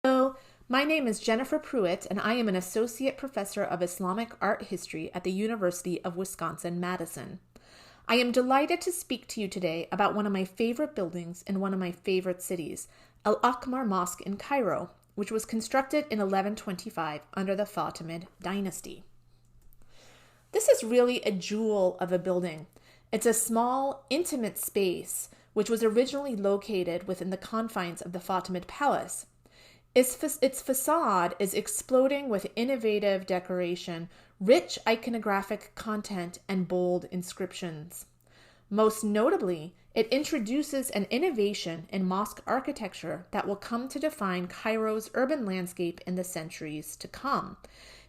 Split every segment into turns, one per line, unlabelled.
Hello, my name is Jennifer Pruitt, and I am an Associate Professor of Islamic Art History at the University of Wisconsin-Madison. I am delighted to speak to you today about one of my favorite buildings in one of my favorite cities, Al-Aqmar Mosque in Cairo, which was constructed in 1125 under the Fatimid dynasty. This is really a jewel of a building. It's a small, intimate space which was originally located within the confines of the Fatimid palace. Its facade is exploding with innovative decoration, rich iconographic content, and bold inscriptions. Most notably, it introduces an innovation in mosque architecture that will come to define Cairo's urban landscape in the centuries to come.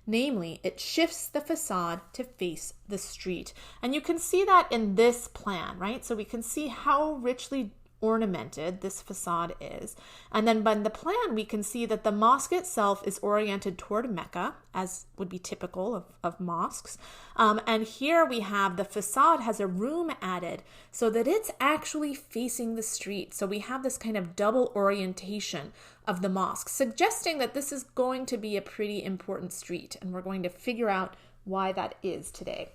Namely, it shifts the facade to face the street. And you can see that in this plan, right? So we can see how richly ornamented this facade is. And then by the plan, we can see that the mosque itself is oriented toward Mecca, as would be typical of mosques. And here we have the facade has a room added so that it's actually facing the street. So we have this kind of double orientation of the mosque, suggesting that this is going to be a pretty important street. And we're going to figure out why that is today.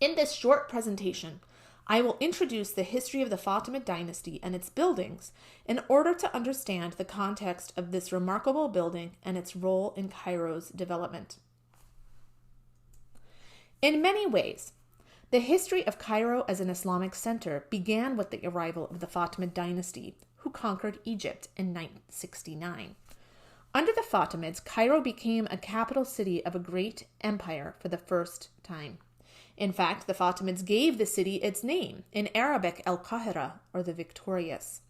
In this short presentation, I will introduce the history of the Fatimid dynasty and its buildings in order to understand the context of this remarkable building and its role in Cairo's development. In many ways, the history of Cairo as an Islamic center began with the arrival of the Fatimid dynasty, who conquered Egypt in 969. Under the Fatimids, Cairo became a capital city of a great empire for the first time. In fact, the Fatimids gave the city its name, in Arabic Al-Qahira, or the victorious.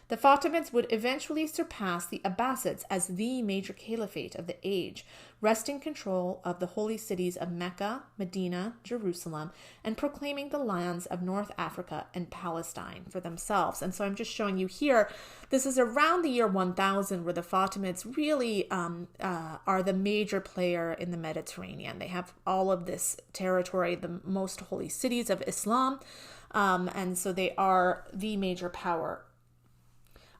The Fatimids would eventually surpass the Abbasids as the major caliphate of the age, wresting control of the holy cities of Mecca, Medina, Jerusalem, and proclaiming the lands of North Africa and Palestine for themselves. And so I'm just showing you here, this is around the year 1000 where the Fatimids really are the major player in the Mediterranean. They have all of this territory, the most holy cities of Islam, and so they are the major power.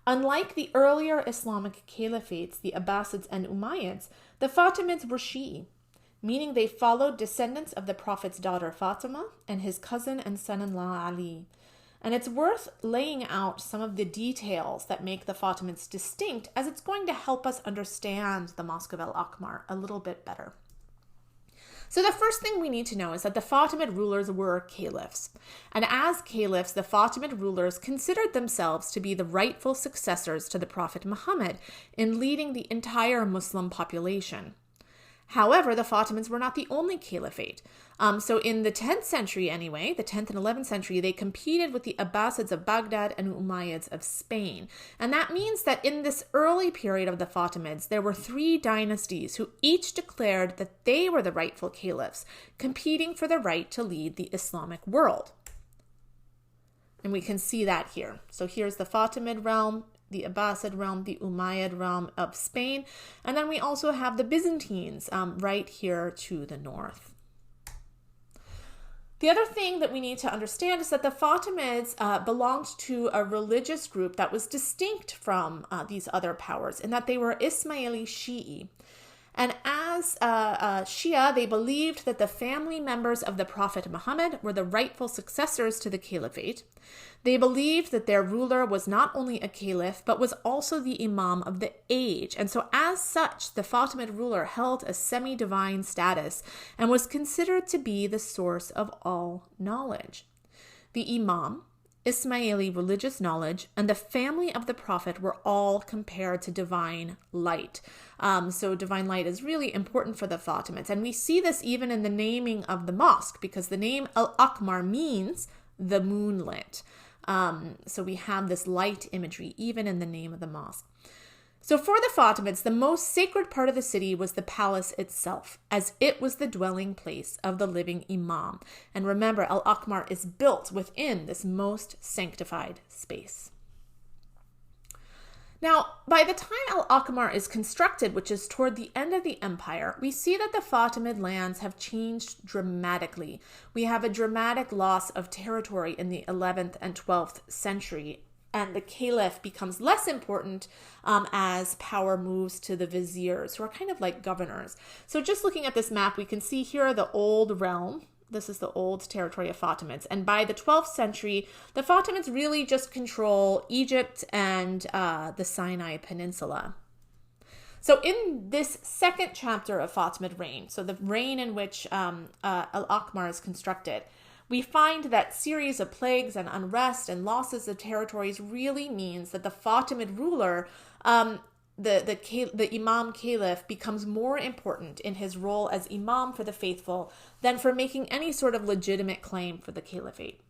Unlike the earlier Islamic caliphates, the Abbasids and Umayyads, the Fatimids were Shi'i, meaning they followed descendants of the Prophet's daughter Fatima and his cousin and son-in-law Ali. And it's worth laying out some of the details that make the Fatimids distinct, as it's going to help us understand the Mosque of Al-Aqmar a little bit better. So the first thing we need to know is that the Fatimid rulers were caliphs. And as caliphs, the Fatimid rulers considered themselves to be the rightful successors to the Prophet Muhammad in leading the entire Muslim population. However, the Fatimids were not the only caliphate. So in the 10th century anyway, the 10th and 11th century, they competed with the Abbasids of Baghdad and Umayyads of Spain. And that means that in this early period of the Fatimids, there were three dynasties who each declared that they were the rightful caliphs, competing for the right to lead the Islamic world. And we can see that here. So here's the Fatimid realm, the Abbasid realm, the Umayyad realm of Spain, and then we also have the Byzantines right here to the north. The other thing that we need to understand is that the Fatimids belonged to a religious group that was distinct from these other powers in that they were Ismaili Shi'i. And as Shia, they believed that the family members of the Prophet Muhammad were the rightful successors to the caliphate. They believed that their ruler was not only a caliph, but was also the imam of the age. And so as such, the Fatimid ruler held a semi-divine status and was considered to be the source of all knowledge. The imam, Ismaili religious knowledge, and the family of the Prophet were all compared to divine light. So divine light is really important for the Fatimids. And we see this even in the naming of the mosque, because the name Al-Aqmar means the moonlit. So we have this light imagery even in the name of the mosque. So for the Fatimids, the most sacred part of the city was the palace itself, as it was the dwelling place of the living imam. And remember, Al-Aqmar is built within this most sanctified space. Now, by the time Al-Aqmar is constructed, which is toward the end of the empire, we see that the Fatimid lands have changed dramatically. We have a dramatic loss of territory in the 11th and 12th century the caliph becomes less important as power moves to the viziers, who are kind of like governors. So just looking at this map, we can see here the old realm. This is the old territory of Fatimids. And by the 12th century, the Fatimids really just control Egypt and the Sinai Peninsula. So in this second chapter of Fatimid reign, so the reign in which Al-Akmar is constructed, we find that series of plagues and unrest and losses of territories really means that the Fatimid ruler, the Imam Caliph, becomes more important in his role as Imam for the faithful than for making any sort of legitimate claim for the caliphate.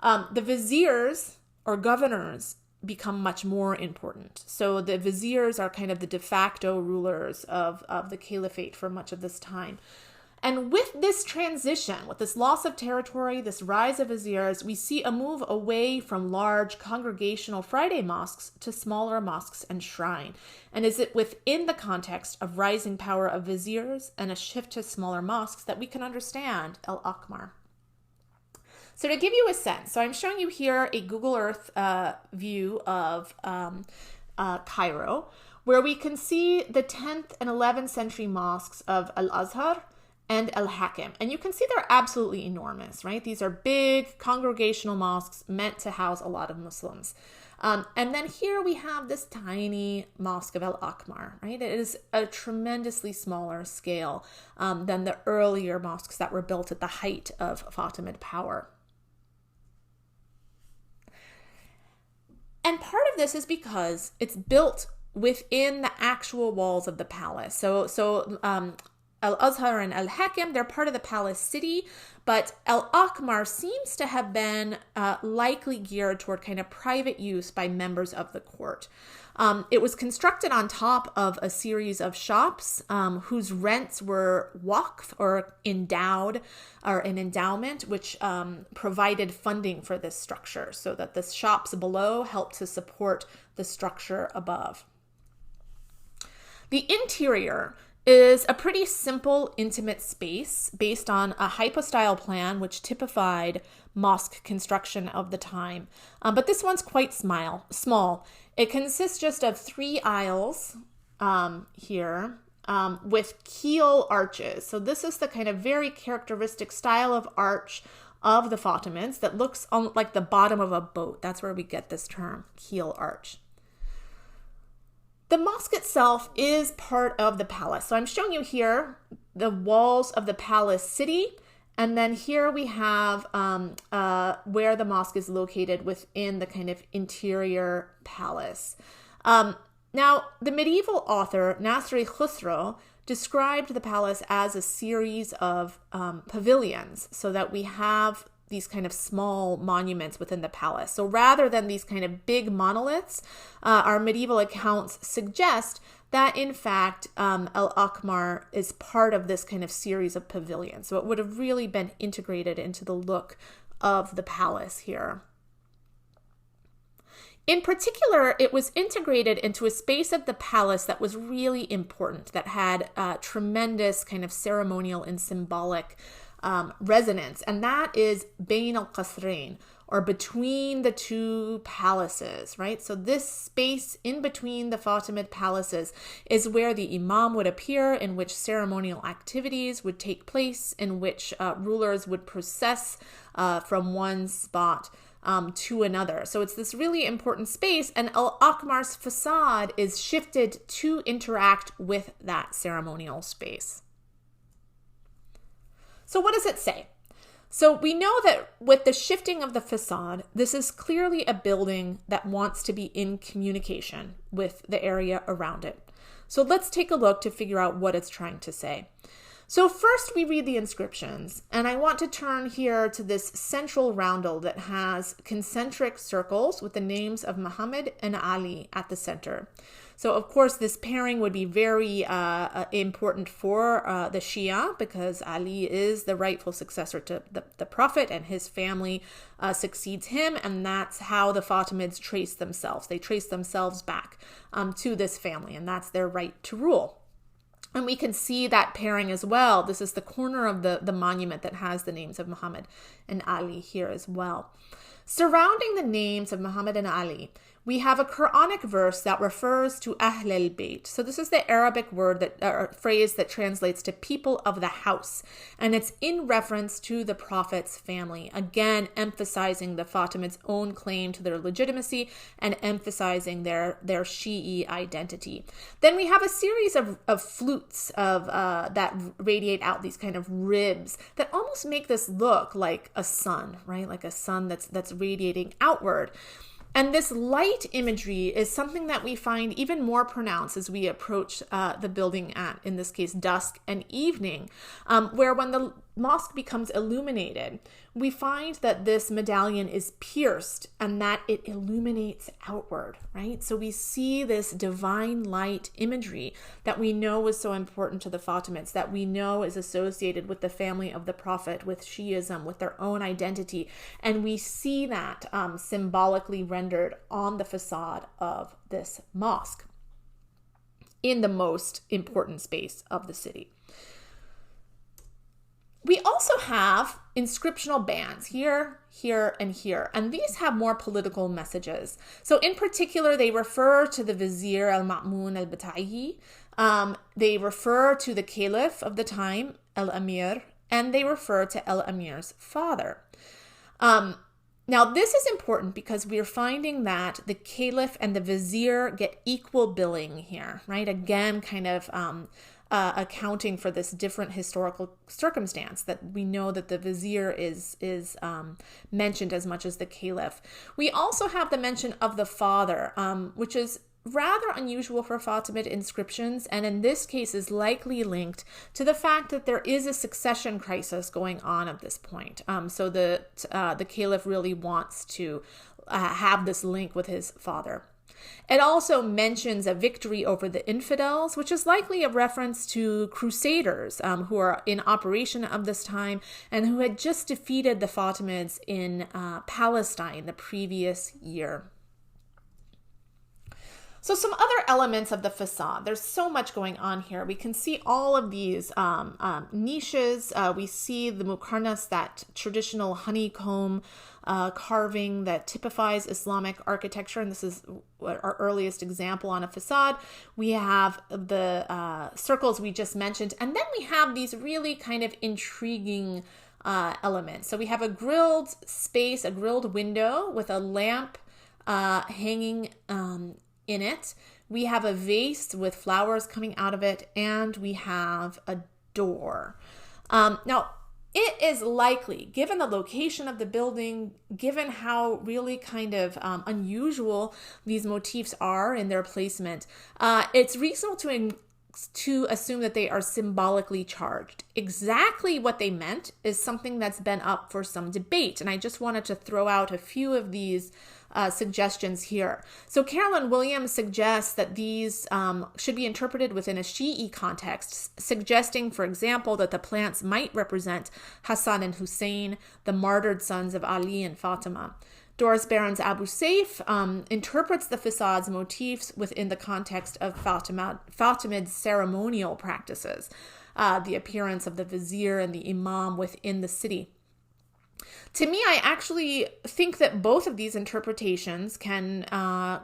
The viziers or governors become much more important. So the viziers are kind of the de facto rulers of the caliphate for much of this time. And with this transition, with this loss of territory, this rise of viziers, we see a move away from large congregational Friday mosques to smaller mosques and shrine. And is it within the context of rising power of viziers and a shift to smaller mosques that we can understand Al-Akmar? So to give you a sense, so I'm showing you here a Google Earth view of Cairo, where we can see the 10th and 11th century mosques of Al-Azhar and Al-Hakim. And you can see they're absolutely enormous, right? These are big congregational mosques meant to house a lot of Muslims. And then here we have this tiny mosque of Al-Akmar, right? It is a tremendously smaller scale than the earlier mosques that were built at the height of Fatimid power. And part of this is because it's built within the actual walls of the palace. So Al-Azhar and Al-Hakim, they're part of the palace city, but Al-Akmar seems to have been likely geared toward kind of private use by members of the court. It was constructed on top of a series of shops whose rents were waqf or endowed, or an endowment, which provided funding for this structure so that the shops below helped to support the structure above. The interior is a pretty simple, intimate space based on a hypostyle plan which typified mosque construction of the time. But this one's quite small. It consists just of 3 aisles here with keel arches. So this is the kind of very characteristic style of arch of the Fatimids that looks like the bottom of a boat. That's where we get this term, keel arch. The mosque itself is part of the palace. So I'm showing you here the walls of the palace city. And then here we have where the mosque is located within the kind of interior palace. Now, the medieval author Nasri Khusro described the palace as a series of pavilions, so that we have these kind of small monuments within the palace. So rather than these kind of big monoliths, our medieval accounts suggest that in fact Al-Akmar is part of this kind of series of pavilions. So it would have really been integrated into the look of the palace here. In particular, it was integrated into a space of the palace that was really important, that had tremendous kind of ceremonial and symbolic resonance, and that is Bain al-Qasrain, or between the 2 palaces, right? So this space in between the Fatimid palaces is where the imam would appear, in which ceremonial activities would take place, in which rulers would process from one spot to another. So it's this really important space, and Al-Akmar's facade is shifted to interact with that ceremonial space. So what does it say? So we know that with the shifting of the facade, this is clearly a building that wants to be in communication with the area around it. So let's take a look to figure out what it's trying to say. So first we read the inscriptions, and I want to turn here to this central roundel that has concentric circles with the names of Muhammad and Ali at the center. So of course this pairing would be very important for the Shia, because Ali is the rightful successor to the Prophet, and his family succeeds him, and that's how the Fatimids trace themselves. They trace themselves back to this family, and that's their right to rule. And we can see that pairing as well. This is the corner of the monument that has the names of Muhammad and Ali here as well. Surrounding the names of Muhammad and Ali, we have a Quranic verse that refers to Ahl al-Bayt. So this is the Arabic word or phrase that translates to people of the house. And it's in reference to the Prophet's family. Again, emphasizing the Fatimids' own claim to their legitimacy and emphasizing their Shi'i identity. Then we have a series of flutes that radiate out these kind of ribs that almost make this look like a sun, right? Like a sun that's radiating outward. And this light imagery is something that we find even more pronounced as we approach the building at, in this case, dusk and evening, where when the mosque becomes illuminated, we find that this medallion is pierced and that it illuminates outward, right? So we see this divine light imagery that we know is so important to the Fatimids, that we know is associated with the family of the Prophet, with Shi'ism, with their own identity. And we see that symbolically rendered on the facade of this mosque in the most important space of the city. We also have inscriptional bands here, here, and here, and these have more political messages. So in particular, they refer to the Vizier al-Ma'mun al-Bata'i, they refer to the Caliph of the time, al-Amir, and they refer to al-Amir's father. Now, this is important because we're finding that the Caliph and the Vizier get equal billing here, right? Again, kind of accounting for this different historical circumstance, that we know that the Vizier is mentioned as much as the Caliph. We also have the mention of the father, which is rather unusual for Fatimid inscriptions, and in this case is likely linked to the fact that there is a succession crisis going on at this point. So the Caliph really wants to have this link with his father. It also mentions a victory over the infidels, which is likely a reference to crusaders who are in operation of this time and who had just defeated the Fatimids in Palestine the previous year. So some other elements of the facade. There's so much going on here. We can see all of these niches. We see the muqarnas, that traditional honeycomb carving that typifies Islamic architecture, and this is our earliest example on a facade. We have the circles we just mentioned, and then we have these really kind of intriguing elements. So we have a grilled space, a grilled window with a lamp hanging in it. We have a vase with flowers coming out of it, and we have a door. Now, it is likely, given the location of the building, given how really kind of unusual these motifs are in their placement, it's reasonable to assume that they are symbolically charged. Exactly what they meant is something that's been up for some debate, and I just wanted to throw out a few of these suggestions here. So Carolyn Williams suggests that these should be interpreted within a Shi'i context, suggesting, for example, that the plants might represent Hassan and Hussein, the martyred sons of Ali and Fatima. Doris Behrens Abu Saif interprets the facade's motifs within the context of Fatimid ceremonial practices, the appearance of the vizier and the imam within the city. To me, I actually think that both of these interpretations can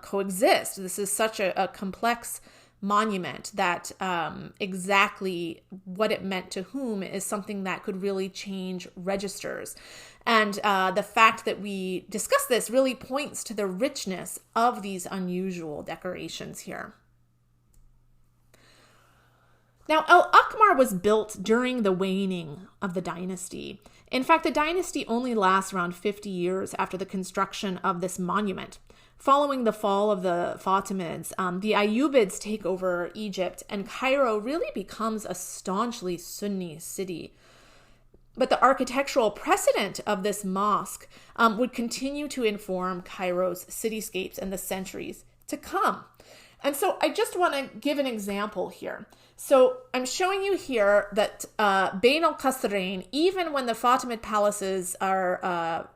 coexist. This is such a complex monument that exactly what it meant to whom is something that could really change registers. And the fact that we discuss this really points to the richness of these unusual decorations here. Now, Al-Aqmar was built during the waning of the dynasty. In fact, the dynasty only lasts around 50 years after the construction of this monument. Following the fall of the Fatimids, the Ayyubids take over Egypt, and Cairo really becomes a staunchly Sunni city. But the architectural precedent of this mosque would continue to inform Cairo's cityscapes in the centuries to come. And so I just want to give an example here. So I'm showing you here that Bain al-Qasrain, even when the Fatimid palaces are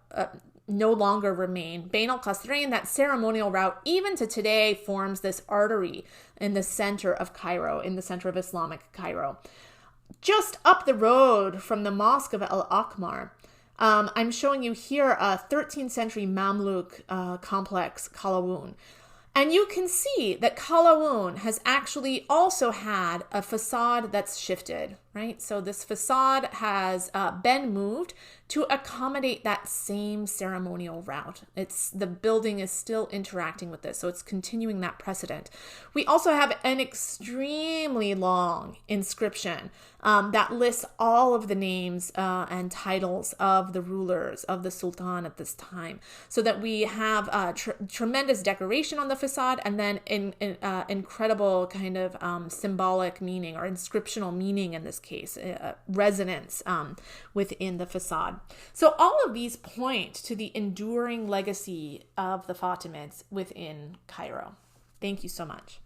no longer remain. Bain al-Qasrain, that ceremonial route, even to today, forms this artery in the center of Cairo, in the center of Islamic Cairo. Just up the road from the Mosque of Al-Aqmar, I'm showing you here a 13th century Mamluk complex, Qalawun. And you can see that Qalawun has actually also had a facade that's shifted, right? So this facade has been moved to accommodate that same ceremonial route. The building is still interacting with this, so it's continuing that precedent. We also have an extremely long inscription that lists all of the names and titles of the rulers of the Sultan at this time, so that we have tremendous decoration on the facade, and then incredible kind of symbolic meaning, or inscriptional meaning in this case, resonance within the facade. So all of these point to the enduring legacy of the Fatimids within Cairo. Thank you so much.